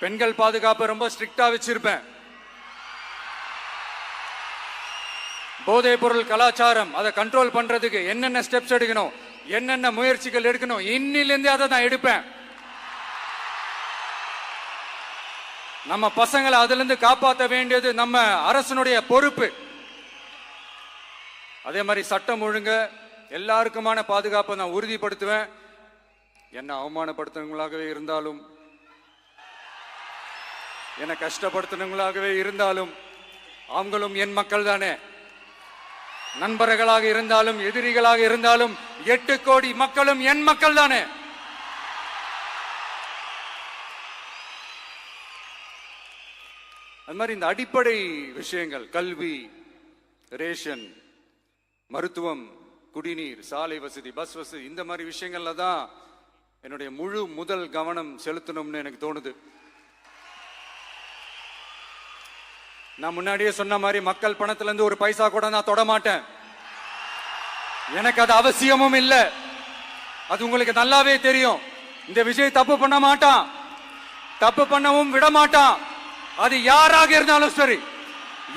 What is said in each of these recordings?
பெண்கள் பாதுகாப்பு ரொம்ப ஸ்ட்ரிக்டா வச்சிருப்பேன். போதைப் பொருள் கலாச்சாரம் அதை கண்ட்ரோல் பண்றதுக்கு என்னென்ன ஸ்டெப்ஸ் எடுக்கணும், என்னென்ன முயற்சிகள் எடுக்கணும், இன்னிலிருந்து அதை நான் எடுப்பேன். நம்ம பசங்களை அதுல இருந்து காப்பாற்ற வேண்டியது நம்ம அரசனுடைய பொறுப்பு. அதே மாதிரி சட்டம் ஒழுங்கு எல்லாருக்குமான பாதுகாப்பை நான் உறுதிப்படுத்துவேன். என்ன அவமானப்படுத்துறவங்களாகவே இருந்தாலும், என்ன கஷ்டப்படுத்துறவங்களாகவே இருந்தாலும், அவங்களும் என் மக்கள் தானே. நண்பர்களாக இருந்தாலும் எதிரிகளாக இருந்தாலும் 8 கோடி மக்களும் என் மக்கள் தானே. அது மாதிரி இந்த அடிப்படை விஷயங்கள், கல்வி, ரேஷன், மருத்துவம், குடிநீர், சாலை வசதி, பஸ் வசதி, இந்த மாதிரி விஷயங்கள்ல தான் என்னுடைய முதல் கவனம் செலுத்தணும்னு எனக்கு தோணுது. நான் முன்னாடியே சொன்ன மாதிரி மக்கள் பணத்துல இருந்து ஒரு பைசா கூட நான் தொட மாட்டேன். எனக்கு அது அவசியமும் இல்லை. அது உங்களுக்கு நல்லாவே தெரியும். இந்த விஜய் தப்பு பண்ண மாட்டான், தப்பு பண்ணவும் விட மாட்டான். அது யாராக இருந்தாலும் சரி,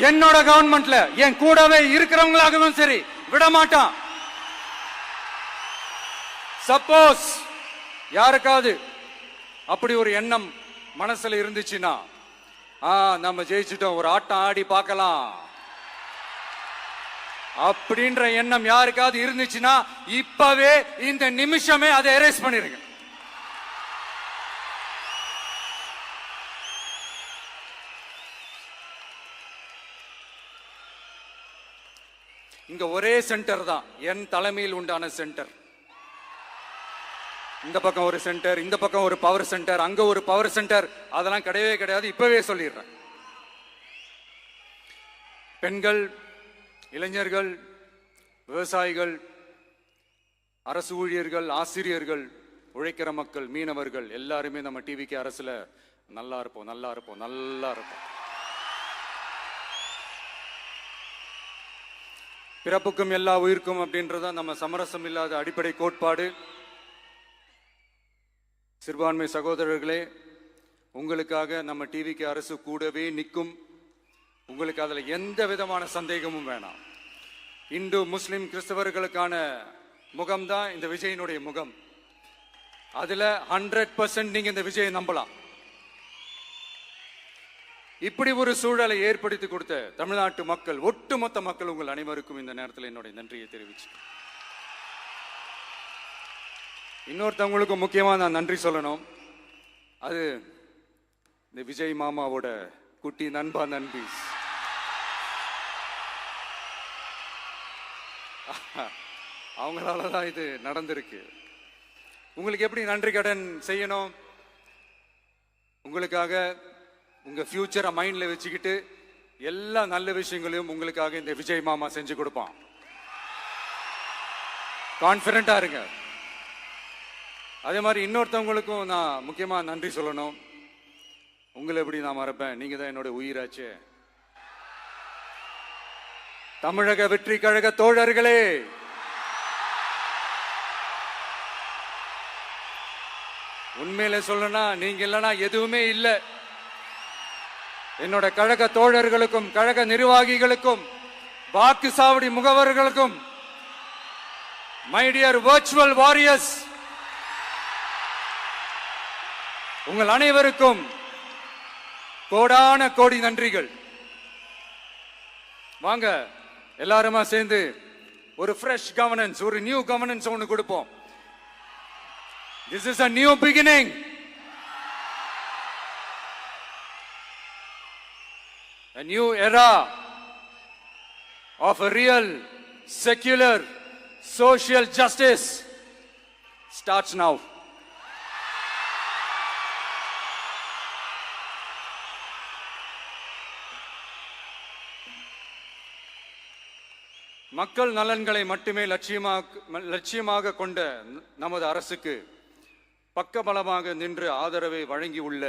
என்னோட கவர்மெண்ட்ல என் கூடவே இருக்கிறவங்களாகவும் சரி, விட மாட்டான். சப்போஸ் யாருக்காவது அப்படி ஒரு எண்ணம் மனசுல இருந்துச்சுன்னா, நம்ம ஜெயிச்சுட்டோம், ஒரு ஆட்டம் ஆடி பார்க்கலாம் அப்படின்ற எண்ணம் யாருக்காவது இருந்துச்சுன்னா, இப்பவே இந்த நிமிஷமே அதை எரேஸ் பண்ணிருங்க. இங்க ஒரே சென்டர் தான், என் தலைமையில் உண்டான சென்டர். இந்த பக்கம் ஒரு சென்டர், இந்த பக்கம் ஒரு பவர் சென்டர், அங்க ஒரு பவர் சென்டர், அதெல்லாம் கிடையவே கிடையாது. இப்பவே சொல்லிடுறேன். பெண்கள், இளைஞர்கள், விவசாயிகள், அரசு ஊழியர்கள், ஆசிரியர்கள், உழைக்கிற மக்கள், மீனவர்கள் எல்லாருமே நம்ம டிவிக்கு அரசுல நல்லா இருப்போம், நல்லா இருப்போம், நல்லா இருப்போம். பிறப்புக்கும் எல்லா உயிர்க்கும் அப்படின்றத நம்ம சமரசம் இல்லாத அடிப்படை கோட்பாடு. சிறுபான்மை சகோதரர்களே, உங்களுக்காக நம்ம டிவிக்கு அரசு கூடவே நிற்கும். உங்களுக்கு அதுல எந்த விதமான சந்தேகமும் வேணாம். இந்து, முஸ்லிம், கிறிஸ்தவர்களுக்கான முகம்தான் இந்த விஜயனுடைய முகம். அதுல 100% நீங்க இந்த விஜயை நம்பலாம். இப்படி ஒரு சூழலை ஏற்படுத்தி கொடுத்த தமிழ்நாட்டு மக்கள், ஒட்டுமொத்த மக்கள், உங்கள் அனைவருக்கும் இந்த நேரத்தில் என்னுடைய நன்றியை தெரிவிச்சு, இன்னொருத்தவங்களுக்கு முக்கியமா நான் நன்றி சொல்லணும். அது இந்த விஜய் மாமாவோட குட்டி நண்பா, நண்பி. அவங்களாலதான் இது நடந்திருக்கு. உங்களுக்கு எப்படி நன்றி கடன் செய்யணும்? உங்களுக்காக உங்க ஃபியூச்சரை மைண்ட்ல வச்சுக்கிட்டு எல்லா நல்ல விஷயங்களையும் உங்களுக்காக இந்த விஜய் மாமா செஞ்சு கொடுப்பான். கான்பிடண்டா இருங்க. அதே மாதிரி இன்னொருத்தவங்களுக்கும் நான் முக்கியமா நன்றி சொல்லணும். உங்களை எப்படி நான் மறப்பேன்? நீங்க தான் என்னோட உயிராச்சே. தமிழக வெற்றி கழக தோழர்களே, உண்மையில சொல்லணும்னா நீங்க இல்லைன்னா எதுவுமே இல்லை. என்னோட கழக தோழர்களுக்கும், கழக நிர்வாகிகளுக்கும், வாக்கு சாவடி முகவர்களுக்கும், மை டியர் வர்ச்சுவல் வாரியர்ஸ், உங்கள் அனைவருக்கும் கோடான கோடி நன்றிகள். வாங்க எல்லாருமா சேர்ந்து ஒரு ஃப்ரெஷ் கவர்னன்ஸ், ஒரு நியூ கவர்னன்ஸ் ஒன்று கொடுப்போம். This is a new beginning. A new era of a real, secular, social justice starts now. மக்கள் நலன்களை மட்டுமே லட்சியமாக கொண்ட நமது அரசுக்கு பக்கபலமாக நின்று ஆதரவை வழங்கி உள்ள